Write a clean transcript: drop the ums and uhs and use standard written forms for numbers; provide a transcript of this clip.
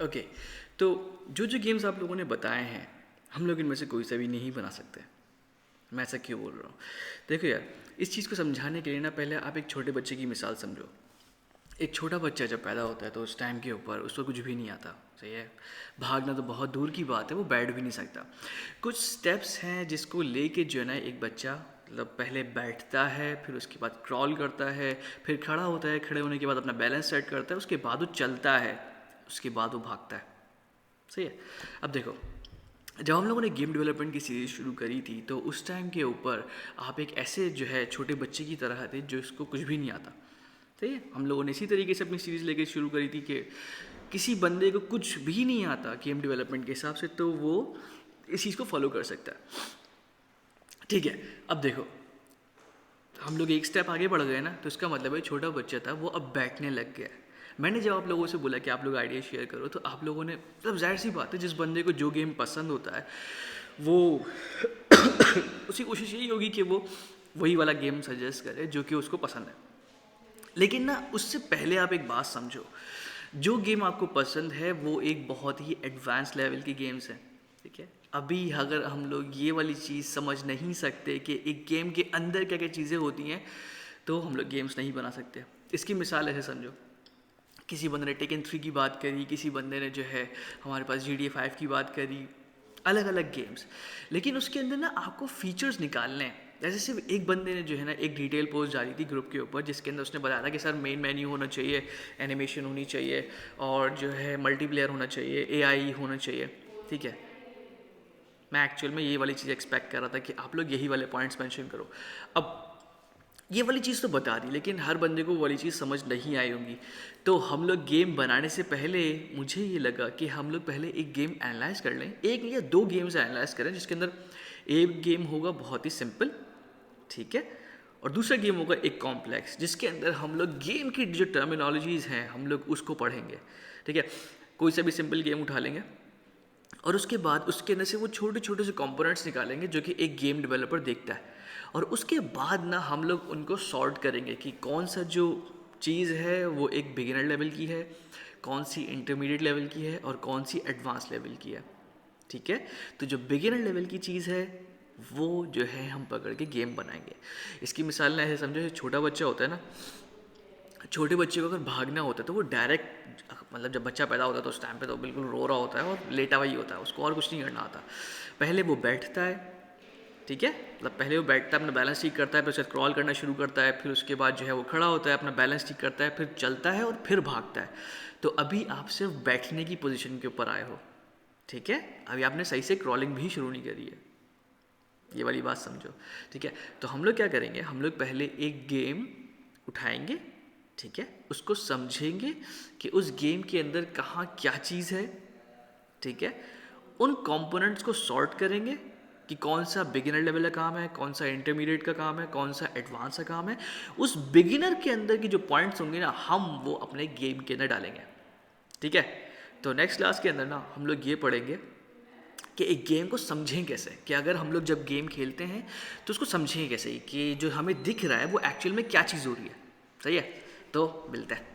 Okay, तो जो games आप लोगों ने बताए हैं, हम लोग इनमें से कोई सा भी नहीं बना सकते। मैं ऐसा क्यों बोल रहा हूँ? देखो यार, इस चीज़ को समझाने के लिए ना पहले आप एक छोटे बच्चे की मिसाल समझो। एक छोटा बच्चा जब पैदा होता है तो उस टाइम के ऊपर उसको कुछ भी नहीं आता, सही है। भागना तो बहुत दूर की बात है, वो बैठ भी नहीं सकता। कुछ स्टेप्स हैं जिसको लेके जो है ना एक बच्चा मतलब पहले बैठता है, फिर उसके बाद क्रॉल करता है, फिर खड़ा होता है, खड़े होने के बाद अपना बैलेंस सेट करता है, उसके बाद वो चलता है, उसके बाद वो भागता है, सही है। अब देखो, जब हम लोगों ने गेम डेवलपमेंट की सीरीज़ शुरू करी थी तो उस टाइम के ऊपर आप एक ऐसे जो है छोटे बच्चे की तरह थे जो इसको कुछ भी नहीं आता, सही है। हम लोगों ने इसी तरीके से अपनी सीरीज़ लेके शुरू करी थी कि किसी बंदे को कुछ भी नहीं आता गेम डेवलपमेंट के हिसाब से तो वो इस चीज़ को फॉलो कर सकता है, ठीक है। अब देखो, हम लोग एक स्टेप आगे बढ़ गए ना, तो इसका मतलब है छोटा बच्चा था वो अब बैठने लग गया है। मैंने जब आप लोगों से बोला कि आप लोग आइडिया शेयर करो, तो आप लोगों ने मतलब जाहिर सी बात है जिस बंदे को जो गेम पसंद होता है वो उसकी कोशिश यही होगी कि वो वही वाला गेम सजेस्ट करे जो कि उसको पसंद है। लेकिन ना उससे पहले आप एक बात समझो, जो गेम आपको पसंद है वो एक बहुत ही एडवांस लेवल की गेम्स हैं, ठीक है। अभी अगर हम लोग ये वाली चीज़ समझ नहीं सकते कि एक गेम के अंदर क्या क्या चीज़ें होती हैं, तो हम लोग गेम्स नहीं बना सकते। इसकी मिसाल ऐसे समझो, किसी बंदे ने टेकन 3 की बात करी, किसी बंदे ने जो है हमारे पास GTA 5 की बात करी, अलग अलग गेम्स। लेकिन उसके अंदर ना आपको फीचर्स निकालने हैं। जैसे सिर्फ एक बंदे ने जो है ना एक डिटेल पोस्ट डाली थी ग्रुप के ऊपर, जिसके अंदर उसने बताया था कि सर मेन मेन्यू होना चाहिए, एनिमेशन होनी चाहिए, और जो है मल्टीप्लेयर होना चाहिए, AI होना चाहिए, ठीक है। मैं एक्चुअल में ये वाली चीज़ एक्सपेक्ट कर रहा था कि आप लोग यही वाले पॉइंट्स मेंशन करो। अब ये वाली चीज़ तो बता दी, लेकिन हर बंदे को वो वाली चीज़ समझ नहीं आई होंगी। तो हम लोग गेम बनाने से पहले मुझे ये लगा कि हम लोग पहले एक गेम एनालाइज कर लें, एक या दो गेम्स एनालाइज करें, जिसके अंदर एक गेम होगा बहुत ही सिंपल, ठीक है, और दूसरा गेम होगा एक कॉम्प्लेक्स, जिसके अंदर हम लोग गेम की जो टर्मिनोलॉजीज़ हैं हम लोग उसको पढ़ेंगे, ठीक है। कोई सा भी सिंपल गेम उठा लेंगे और उसके बाद उसके अंदर से वो छोटे छोटे से कंपोनेंट्स निकालेंगे जो कि एक गेम डेवलपर देखता है, और उसके बाद ना हम लोग उनको सॉर्ट करेंगे कि कौन सा जो चीज़ है वो एक बिगिनर लेवल की है, कौन सी इंटरमीडिएट लेवल की है, और कौन सी एडवांस लेवल की है, ठीक है। तो जो बिगिनर लेवल की चीज़ है वो जो है हम पकड़ के गेम बनाएंगे। इसकी मिसाल ना ऐसे समझो, छोटा बच्चा होता है ना, छोटे बच्चे को अगर भागना होता है तो वो डायरेक्ट मतलब जब बच्चा पैदा होता है तो उस टाइम पे तो बिल्कुल रो रहा होता है और लेटा हुआ ही होता है, उसको और कुछ नहीं करना आता। पहले वो बैठता है, ठीक है, मतलब पहले वो बैठता है, अपना बैलेंस ठीक करता है, फिर उसके बाद क्रॉल करना शुरू करता है, फिर उसके बाद जो है वो खड़ा होता है, अपना बैलेंस ठीक करता है, फिर चलता है और फिर भागता है। तो अभी आप सिर्फ बैठने की पोजीशन के ऊपर आए हो, ठीक है, अभी आपने सही से क्रॉलिंग भी शुरू नहीं करी है, ये वाली बात समझो, ठीक है। तो हम लोग क्या करेंगे, हम लोग पहले एक गेम उठाएंगे, ठीक है, उसको समझेंगे कि उस गेम के अंदर कहाँ क्या चीज़ है, ठीक है। उन कंपोनेंट्स को सॉर्ट करेंगे कि कौन सा बिगिनर लेवल का काम है, कौन सा इंटरमीडिएट का काम है, कौन सा एडवांस का काम है। उस बिगिनर के अंदर की जो पॉइंट्स होंगे ना, हम वो अपने गेम के अंदर डालेंगे, ठीक है। तो नेक्स्ट क्लास के अंदर ना हम लोग ये पढ़ेंगे कि एक गेम को समझें कैसे, कि अगर हम लोग जब गेम खेलते हैं तो उसको समझें कैसे कि जो हमें दिख रहा है वो एक्चुअल में क्या चीज़ हो रही है, सही है। तो मिलते हैं।